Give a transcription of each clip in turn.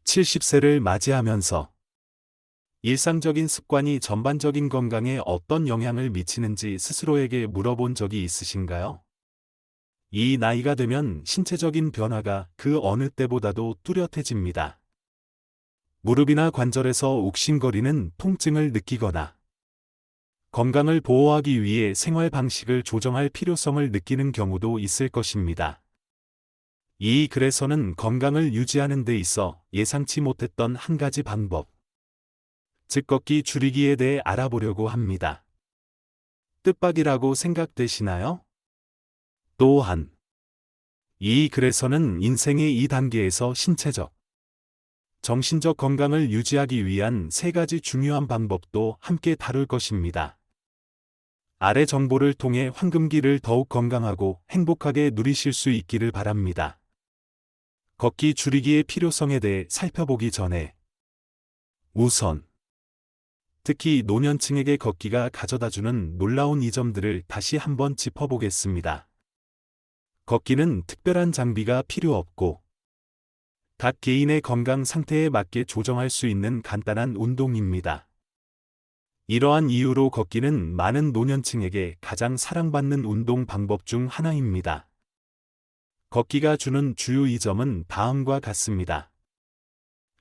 70세를 맞이하면서 일상적인 습관이 전반적인 건강에 어떤 영향을 미치는지 스스로에게 물어본 적이 있으신가요? 이 나이가 되면 신체적인 변화가 그 어느 때보다도 뚜렷해집니다. 무릎이나 관절에서 욱신거리는 통증을 느끼거나 건강을 보호하기 위해 생활 방식을 조정할 필요성을 느끼는 경우도 있을 것입니다. 이 글에서는 건강을 유지하는 데 있어 예상치 못했던 한 가지 방법, 즉 걷기 줄이기에 대해 알아보려고 합니다. 뜻밖이라고 생각되시나요? 또한 이 글에서는 인생의 이 단계에서 신체적, 정신적 건강을 유지하기 위한 세 가지 중요한 방법도 함께 다룰 것입니다. 아래 정보를 통해 황금기를 더욱 건강하고 행복하게 누리실 수 있기를 바랍니다. 걷기 줄이기의 필요성에 대해 살펴보기 전에 우선 특히 노년층에게 걷기가 가져다주는 놀라운 이점들을 다시 한번 짚어보겠습니다. 걷기는 특별한 장비가 필요 없고 각 개인의 건강 상태에 맞게 조정할 수 있는 간단한 운동입니다. 이러한 이유로 걷기는 많은 노년층에게 가장 사랑받는 운동 방법 중 하나입니다. 걷기가 주는 주요 이점은 다음과 같습니다.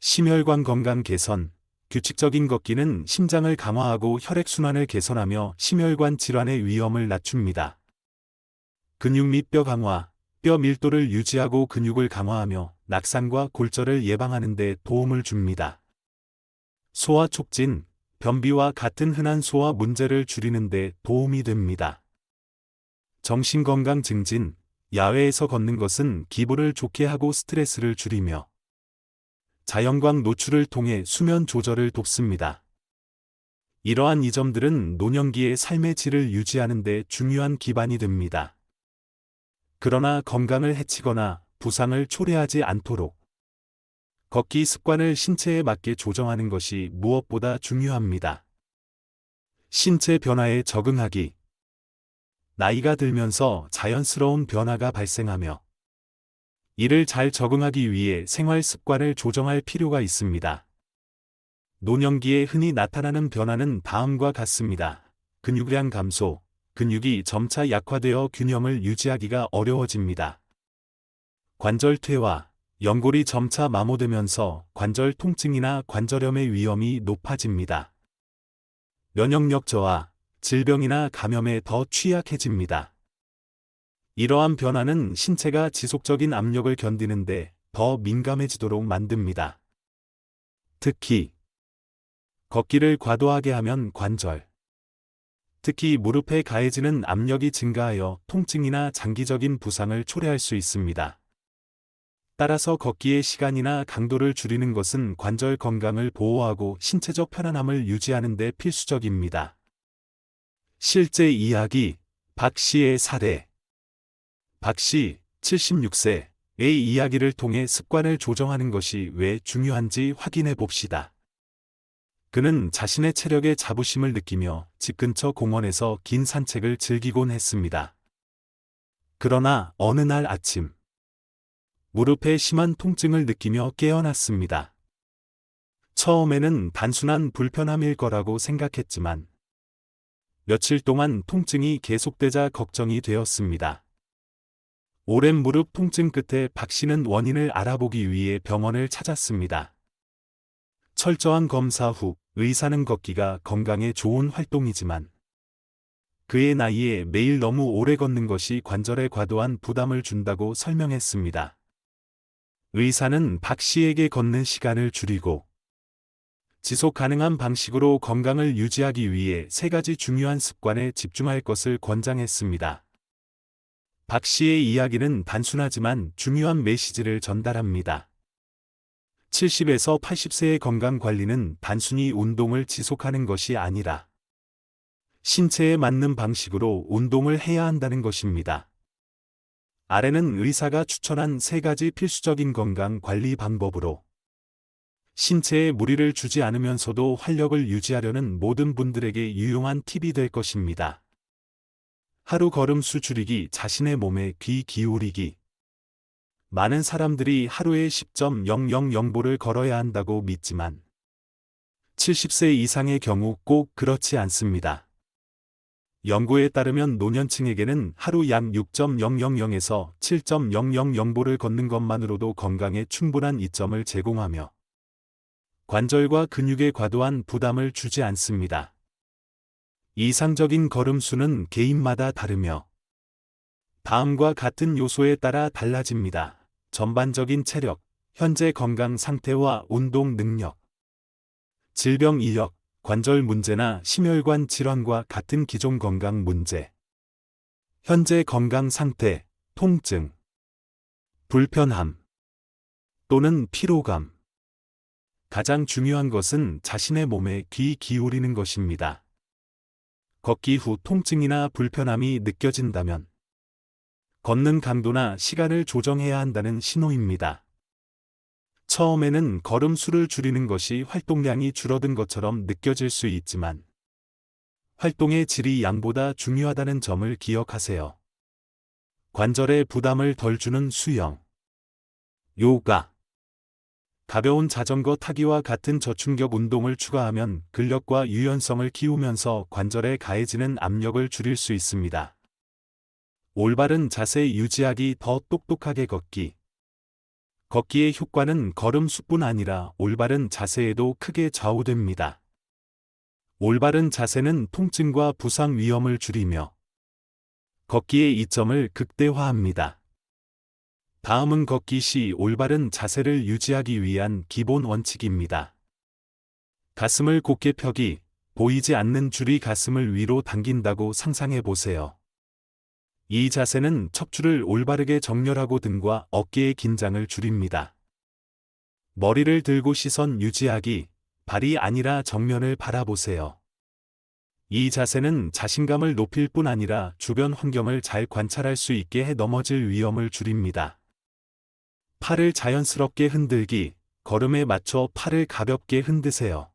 심혈관 건강 개선. 규칙적인 걷기는 심장을 강화하고 혈액순환을 개선하며 심혈관 질환의 위험을 낮춥니다. 근육 및 뼈 강화. 뼈 밀도를 유지하고 근육을 강화하며 낙상과 골절을 예방하는 데 도움을 줍니다. 소화 촉진. 변비와 같은 흔한 소화 문제를 줄이는 데 도움이 됩니다. 정신건강 증진. 야외에서 걷는 것은 기분을 좋게 하고 스트레스를 줄이며 자연광 노출을 통해 수면 조절을 돕습니다. 이러한 이점들은 노년기의 삶의 질을 유지하는 데 중요한 기반이 됩니다. 그러나 건강을 해치거나 부상을 초래하지 않도록 걷기 습관을 신체에 맞게 조정하는 것이 무엇보다 중요합니다. 신체 변화에 적응하기. 나이가 들면서 자연스러운 변화가 발생하며 이를 잘 적응하기 위해 생활 습관을 조정할 필요가 있습니다. 노년기에 흔히 나타나는 변화는 다음과 같습니다. 근육량 감소. 근육이 점차 약화되어 균형을 유지하기가 어려워집니다. 관절 퇴화. 연골이 점차 마모되면서 관절 통증이나 관절염의 위험이 높아집니다. 면역력 저하. 질병이나 감염에 더 취약해집니다. 이러한 변화는 신체가 지속적인 압력을 견디는데 더 민감해지도록 만듭니다. 특히 걷기를 과도하게 하면 관절, 특히 무릎에 가해지는 압력이 증가하여 통증이나 장기적인 부상을 초래할 수 있습니다. 따라서 걷기의 시간이나 강도를 줄이는 것은 관절 건강을 보호하고 신체적 편안함을 유지하는 데 필수적입니다. 실제 이야기, 박 씨의 사례. 박 씨, 76세의 이야기를 통해 습관을 조정하는 것이 왜 중요한지 확인해 봅시다. 그는 자신의 체력에 자부심을 느끼며 집 근처 공원에서 긴 산책을 즐기곤 했습니다. 그러나 어느 날 아침, 무릎에 심한 통증을 느끼며 깨어났습니다. 처음에는 단순한 불편함일 거라고 생각했지만 며칠 동안 통증이 계속되자 걱정이 되었습니다. 오랜 무릎 통증 끝에 박 씨는 원인을 알아보기 위해 병원을 찾았습니다. 철저한 검사 후 의사는 걷기가 건강에 좋은 활동이지만 그의 나이에 매일 너무 오래 걷는 것이 관절에 과도한 부담을 준다고 설명했습니다. 의사는 박 씨에게 걷는 시간을 줄이고 지속 가능한 방식으로 건강을 유지하기 위해 세 가지 중요한 습관에 집중할 것을 권장했습니다. 박 씨의 이야기는 단순하지만 중요한 메시지를 전달합니다. 70에서 80세의 건강 관리는 단순히 운동을 지속하는 것이 아니라 신체에 맞는 방식으로 운동을 해야 한다는 것입니다. 아래는 의사가 추천한 세 가지 필수적인 건강 관리 방법으로 신체에 무리를 주지 않으면서도 활력을 유지하려는 모든 분들에게 유용한 팁이 될 것입니다. 하루 걸음수 줄이기. 자신의 몸에 귀 기울이기. 많은 사람들이 하루에 10.000보를 걸어야 한다고 믿지만 70세 이상의 경우 꼭 그렇지 않습니다. 연구에 따르면 노년층에게는 하루 약 6.000에서 7.000보를 걷는 것만으로도 건강에 충분한 이점을 제공하며 관절과 근육에 과도한 부담을 주지 않습니다. 이상적인 걸음 수는 개인마다 다르며 다음과 같은 요소에 따라 달라집니다. 전반적인 체력, 현재 건강 상태와 운동 능력, 질병 이력, 관절 문제나 심혈관 질환과 같은 기존 건강 문제, 현재 건강 상태, 통증, 불편함 또는 피로감. 가장 중요한 것은 자신의 몸에 귀 기울이는 것입니다. 걷기 후 통증이나 불편함이 느껴진다면 걷는 강도나 시간을 조정해야 한다는 신호입니다. 처음에는 걸음 수를 줄이는 것이 활동량이 줄어든 것처럼 느껴질 수 있지만 활동의 질이 양보다 중요하다는 점을 기억하세요. 관절에 부담을 덜 주는 수영, 요가, 가벼운 자전거 타기와 같은 저충격 운동을 추가하면 근력과 유연성을 키우면서 관절에 가해지는 압력을 줄일 수 있습니다. 올바른 자세 유지하기, 더 똑똑하게 걷기. 걷기의 효과는 걸음 수뿐 아니라 올바른 자세에도 크게 좌우됩니다. 올바른 자세는 통증과 부상 위험을 줄이며 걷기의 이점을 극대화합니다. 다음은 걷기 시 올바른 자세를 유지하기 위한 기본 원칙입니다. 가슴을 곧게 펴기, 보이지 않는 줄이 가슴을 위로 당긴다고 상상해 보세요. 이 자세는 척추를 올바르게 정렬하고 등과 어깨의 긴장을 줄입니다. 머리를 들고 시선 유지하기, 발이 아니라 정면을 바라보세요. 이 자세는 자신감을 높일 뿐 아니라 주변 환경을 잘 관찰할 수 있게 해 넘어질 위험을 줄입니다. 팔을 자연스럽게 흔들기, 걸음에 맞춰 팔을 가볍게 흔드세요.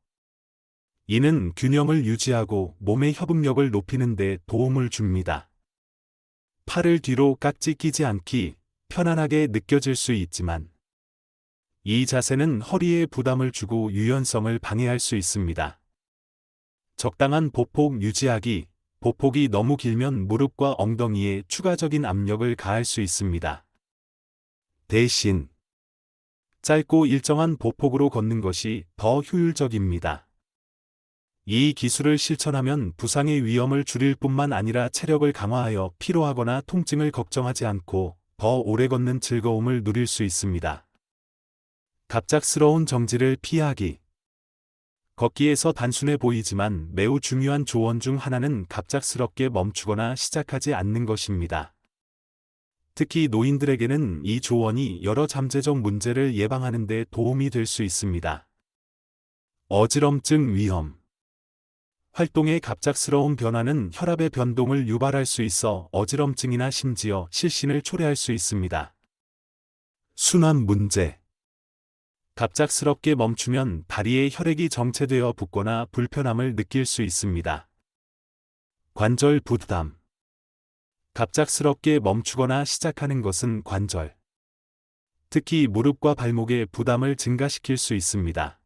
이는 균형을 유지하고 몸의 협응력을 높이는 데 도움을 줍니다. 팔을 뒤로 깍지 끼지 않기, 편안하게 느껴질 수 있지만 이 자세는 허리에 부담을 주고 유연성을 방해할 수 있습니다. 적당한 보폭 유지하기, 보폭이 너무 길면 무릎과 엉덩이에 추가적인 압력을 가할 수 있습니다. 대신 짧고 일정한 보폭으로 걷는 것이 더 효율적입니다. 이 기술을 실천하면 부상의 위험을 줄일 뿐만 아니라 체력을 강화하여 피로하거나 통증을 걱정하지 않고 더 오래 걷는 즐거움을 누릴 수 있습니다. 갑작스러운 정지를 피하기. 걷기에서 단순해 보이지만 매우 중요한 조언 중 하나는 갑작스럽게 멈추거나 시작하지 않는 것입니다. 특히 노인들에게는 이 조언이 여러 잠재적 문제를 예방하는 데 도움이 될 수 있습니다. 어지럼증 위험. 활동의 갑작스러운 변화는 혈압의 변동을 유발할 수 있어 어지럼증이나 심지어 실신을 초래할 수 있습니다. 순환 문제. 갑작스럽게 멈추면 다리에 혈액이 정체되어 붓거나 불편함을 느낄 수 있습니다. 관절 부담. 갑작스럽게 멈추거나 시작하는 것은 관절, 특히 무릎과 발목의 부담을 증가시킬 수 있습니다.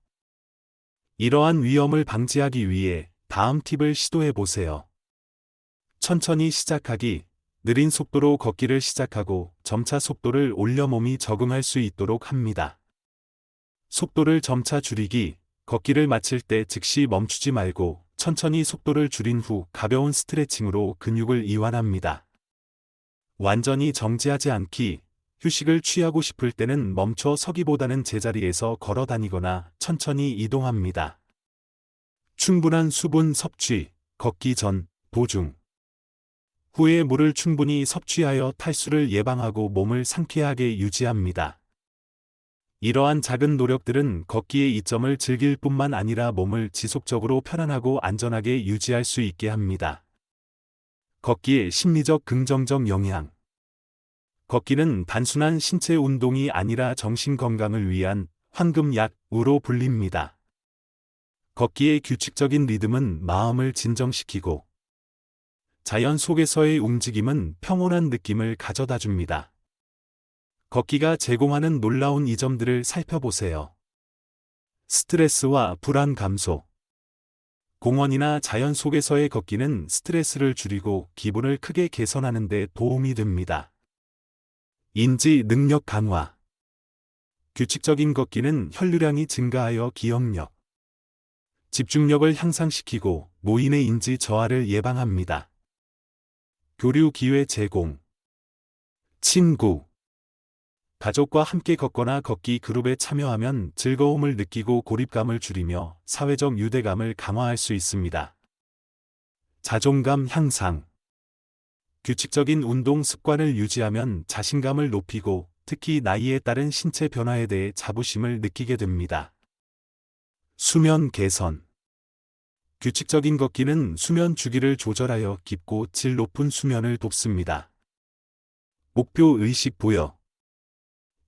이러한 위험을 방지하기 위해 다음 팁을 시도해 보세요. 천천히 시작하기, 느린 속도로 걷기를 시작하고 점차 속도를 올려 몸이 적응할 수 있도록 합니다. 속도를 점차 줄이기, 걷기를 마칠 때 즉시 멈추지 말고 천천히 속도를 줄인 후 가벼운 스트레칭으로 근육을 이완합니다. 완전히 정지하지 않기, 휴식을 취하고 싶을 때는 멈춰 서기보다는 제자리에서 걸어 다니거나 천천히 이동합니다. 충분한 수분 섭취, 걷기 전, 도중, 후에 물을 충분히 섭취하여 탈수를 예방하고 몸을 상쾌하게 유지합니다. 이러한 작은 노력들은 걷기의 이점을 즐길 뿐만 아니라 몸을 지속적으로 편안하고 안전하게 유지할 수 있게 합니다. 걷기의 심리적 긍정적 영향. 걷기는 단순한 신체 운동이 아니라 정신 건강을 위한 황금약으로 불립니다. 걷기의 규칙적인 리듬은 마음을 진정시키고 자연 속에서의 움직임은 평온한 느낌을 가져다 줍니다. 걷기가 제공하는 놀라운 이점들을 살펴보세요. 스트레스와 불안 감소. 공원이나 자연 속에서의 걷기는 스트레스를 줄이고 기분을 크게 개선하는 데 도움이 됩니다. 인지 능력 강화. 규칙적인 걷기는 혈류량이 증가하여 기억력, 집중력을 향상시키고 노인의 인지 저하를 예방합니다. 교류 기회 제공. 친구, 가족과 함께 걷거나 걷기 그룹에 참여하면 즐거움을 느끼고 고립감을 줄이며 사회적 유대감을 강화할 수 있습니다. 자존감 향상. 규칙적인 운동 습관을 유지하면 자신감을 높이고 특히 나이에 따른 신체 변화에 대해 자부심을 느끼게 됩니다. 수면 개선. 규칙적인 걷기는 수면 주기를 조절하여 깊고 질 높은 수면을 돕습니다. 목표 의식 부여.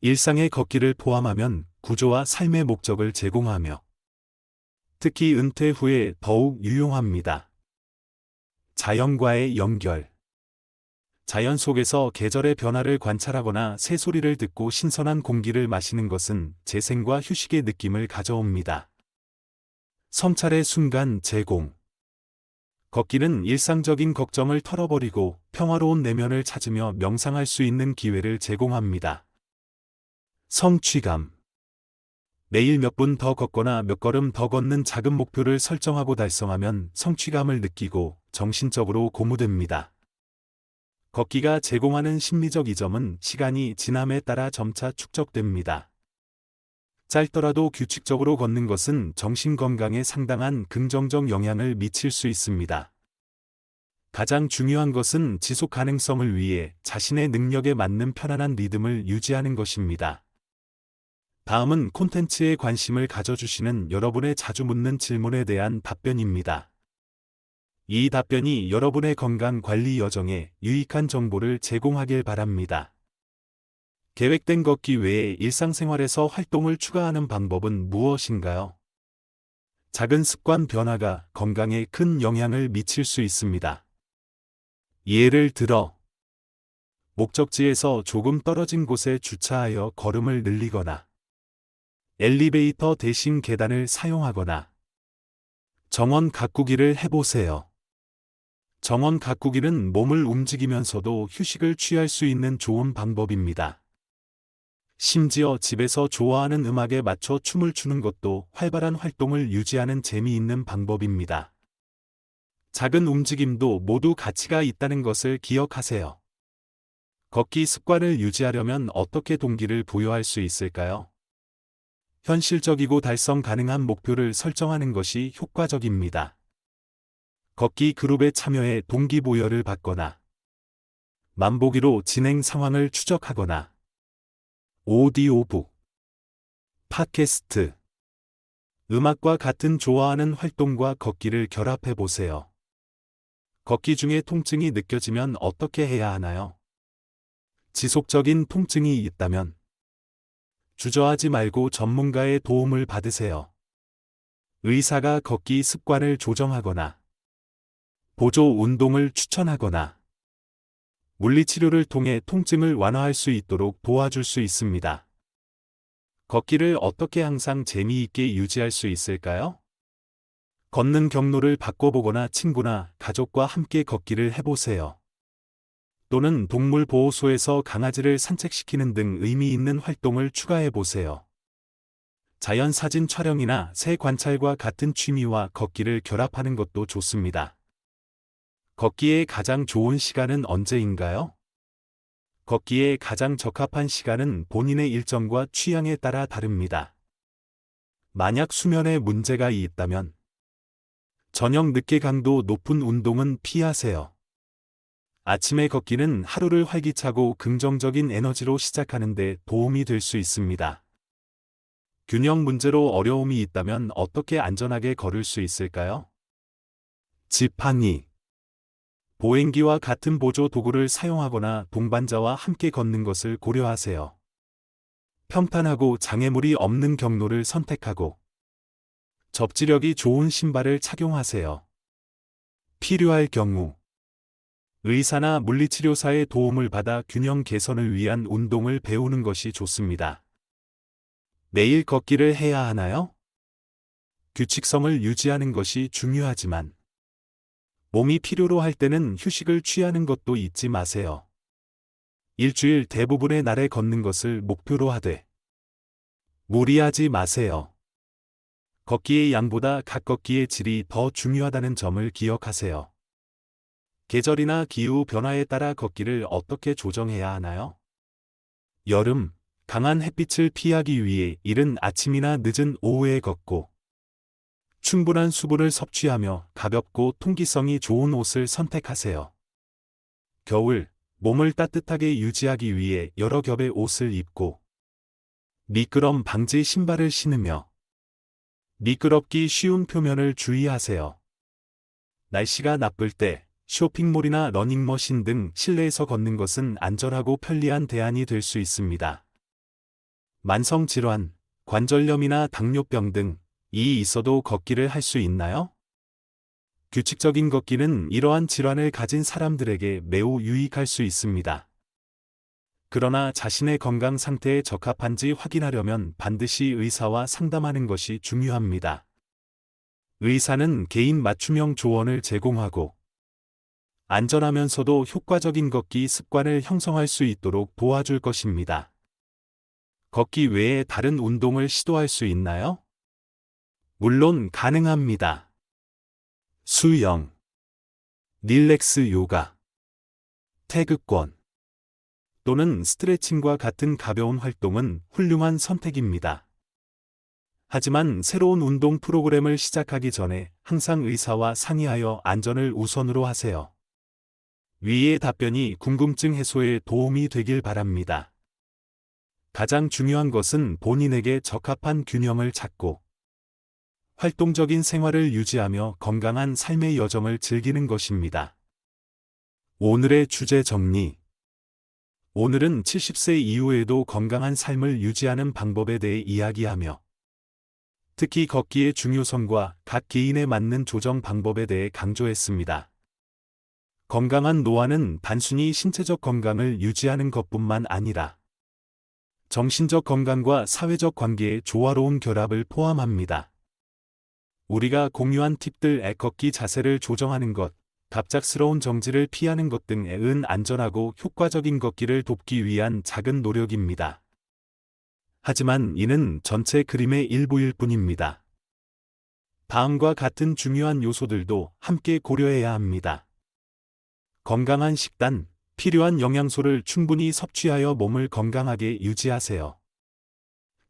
일상의 걷기를 포함하면 구조와 삶의 목적을 제공하며 특히 은퇴 후에 더욱 유용합니다. 자연과의 연결. 자연 속에서 계절의 변화를 관찰하거나 새소리를 듣고 신선한 공기를 마시는 것은 재생과 휴식의 느낌을 가져옵니다. 성찰의 순간 제공. 걷기는 일상적인 걱정을 털어버리고 평화로운 내면을 찾으며 명상할 수 있는 기회를 제공합니다. 성취감. 매일 몇 분 더 걷거나 몇 걸음 더 걷는 작은 목표를 설정하고 달성하면 성취감을 느끼고 정신적으로 고무됩니다. 걷기가 제공하는 심리적 이점은 시간이 지남에 따라 점차 축적됩니다. 짧더라도 규칙적으로 걷는 것은 정신 건강에 상당한 긍정적 영향을 미칠 수 있습니다. 가장 중요한 것은 지속 가능성을 위해 자신의 능력에 맞는 편안한 리듬을 유지하는 것입니다. 다음은 콘텐츠에 관심을 가져주시는 여러분의 자주 묻는 질문에 대한 답변입니다. 이 답변이 여러분의 건강 관리 여정에 유익한 정보를 제공하길 바랍니다. 계획된 걷기 외에 일상생활에서 활동을 추가하는 방법은 무엇인가요? 작은 습관 변화가 건강에 큰 영향을 미칠 수 있습니다. 예를 들어, 목적지에서 조금 떨어진 곳에 주차하여 걸음을 늘리거나, 엘리베이터 대신 계단을 사용하거나, 정원 가꾸기를 해보세요. 정원 가꾸기는 몸을 움직이면서도 휴식을 취할 수 있는 좋은 방법입니다. 심지어 집에서 좋아하는 음악에 맞춰 춤을 추는 것도 활발한 활동을 유지하는 재미있는 방법입니다. 작은 움직임도 모두 가치가 있다는 것을 기억하세요. 걷기 습관을 유지하려면 어떻게 동기를 부여할 수 있을까요? 현실적이고 달성 가능한 목표를 설정하는 것이 효과적입니다. 걷기 그룹에 참여해 동기부여를 받거나, 만보기로 진행 상황을 추적하거나, 오디오북, 팟캐스트, 음악과 같은 좋아하는 활동과 걷기를 결합해 보세요. 걷기 중에 통증이 느껴지면 어떻게 해야 하나요? 지속적인 통증이 있다면 주저하지 말고 전문가의 도움을 받으세요. 의사가 걷기 습관을 조정하거나 보조 운동을 추천하거나 물리치료를 통해 통증을 완화할 수 있도록 도와줄 수 있습니다. 걷기를 어떻게 항상 재미있게 유지할 수 있을까요? 걷는 경로를 바꿔보거나 친구나 가족과 함께 걷기를 해보세요. 또는 동물보호소에서 강아지를 산책시키는 등 의미 있는 활동을 추가해보세요. 자연 사진 촬영이나 새 관찰과 같은 취미와 걷기를 결합하는 것도 좋습니다. 걷기에 가장 좋은 시간은 언제인가요? 걷기에 가장 적합한 시간은 본인의 일정과 취향에 따라 다릅니다. 만약 수면에 문제가 있다면 저녁 늦게 강도 높은 운동은 피하세요. 아침에 걷기는 하루를 활기차고 긍정적인 에너지로 시작하는 데 도움이 될 수 있습니다. 균형 문제로 어려움이 있다면 어떻게 안전하게 걸을 수 있을까요? 지팡이, 보행기와 같은 보조 도구를 사용하거나 동반자와 함께 걷는 것을 고려하세요. 평탄하고 장애물이 없는 경로를 선택하고 접지력이 좋은 신발을 착용하세요. 필요할 경우 의사나 물리치료사의 도움을 받아 균형 개선을 위한 운동을 배우는 것이 좋습니다. 매일 걷기를 해야 하나요? 규칙성을 유지하는 것이 중요하지만 몸이 필요로 할 때는 휴식을 취하는 것도 잊지 마세요. 일주일 대부분의 날에 걷는 것을 목표로 하되 무리하지 마세요. 걷기의 양보다 갓걷기의 질이 더 중요하다는 점을 기억하세요. 계절이나 기후 변화에 따라 걷기를 어떻게 조정해야 하나요? 여름, 강한 햇빛을 피하기 위해 이른 아침이나 늦은 오후에 걷고 충분한 수분을 섭취하며 가볍고 통기성이 좋은 옷을 선택하세요. 겨울, 몸을 따뜻하게 유지하기 위해 여러 겹의 옷을 입고 미끄럼 방지 신발을 신으며 미끄럽기 쉬운 표면을 주의하세요. 날씨가 나쁠 때 쇼핑몰이나 러닝머신 등 실내에서 걷는 것은 안전하고 편리한 대안이 될 수 있습니다. 만성질환, 관절염이나 당뇨병 등이 있어도 걷기를 할 수 있나요? 규칙적인 걷기는 이러한 질환을 가진 사람들에게 매우 유익할 수 있습니다. 그러나 자신의 건강 상태에 적합한지 확인하려면 반드시 의사와 상담하는 것이 중요합니다. 의사는 개인 맞춤형 조언을 제공하고 안전하면서도 효과적인 걷기 습관을 형성할 수 있도록 도와줄 것입니다. 걷기 외에 다른 운동을 시도할 수 있나요? 물론 가능합니다. 수영, 릴렉스 요가, 태극권 또는 스트레칭과 같은 가벼운 활동은 훌륭한 선택입니다. 하지만 새로운 운동 프로그램을 시작하기 전에 항상 의사와 상의하여 안전을 우선으로 하세요. 위의 답변이 궁금증 해소에 도움이 되길 바랍니다. 가장 중요한 것은 본인에게 적합한 균형을 찾고 활동적인 생활을 유지하며 건강한 삶의 여정을 즐기는 것입니다. 오늘의 주제 정리. 오늘은 70세 이후에도 건강한 삶을 유지하는 방법에 대해 이야기하며 특히 걷기의 중요성과 각 개인에 맞는 조정 방법에 대해 강조했습니다. 건강한 노화는 단순히 신체적 건강을 유지하는 것뿐만 아니라 정신적 건강과 사회적 관계의 조화로운 결합을 포함합니다. 우리가 공유한 팁들, 걷기 자세를 조정하는 것, 갑작스러운 정지를 피하는 것 등은 안전하고 효과적인 걷기를 돕기 위한 작은 노력입니다. 하지만 이는 전체 그림의 일부일 뿐입니다. 다음과 같은 중요한 요소들도 함께 고려해야 합니다. 건강한 식단, 필요한 영양소를 충분히 섭취하여 몸을 건강하게 유지하세요.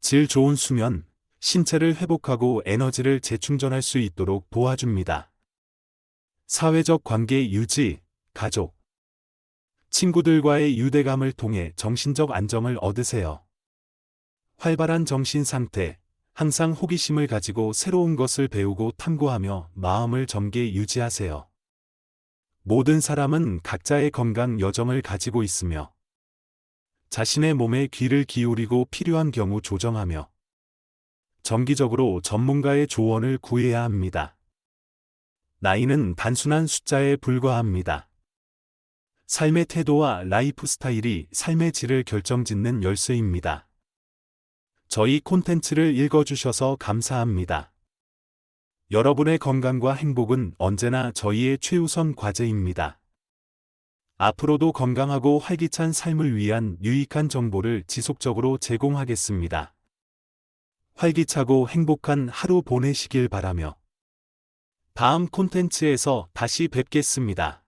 질 좋은 수면, 신체를 회복하고 에너지를 재충전할 수 있도록 도와줍니다. 사회적 관계 유지, 가족, 친구들과의 유대감을 통해 정신적 안정을 얻으세요. 활발한 정신 상태, 항상 호기심을 가지고 새로운 것을 배우고 탐구하며 마음을 젊게 유지하세요. 모든 사람은 각자의 건강 여정을 가지고 있으며 자신의 몸에 귀를 기울이고 필요한 경우 조정하며 정기적으로 전문가의 조언을 구해야 합니다. 나이는 단순한 숫자에 불과합니다. 삶의 태도와 라이프 스타일이 삶의 질을 결정짓는 열쇠입니다. 저희 콘텐츠를 읽어주셔서 감사합니다. 여러분의 건강과 행복은 언제나 저희의 최우선 과제입니다. 앞으로도 건강하고 활기찬 삶을 위한 유익한 정보를 지속적으로 제공하겠습니다. 활기차고 행복한 하루 보내시길 바라며 다음 콘텐츠에서 다시 뵙겠습니다.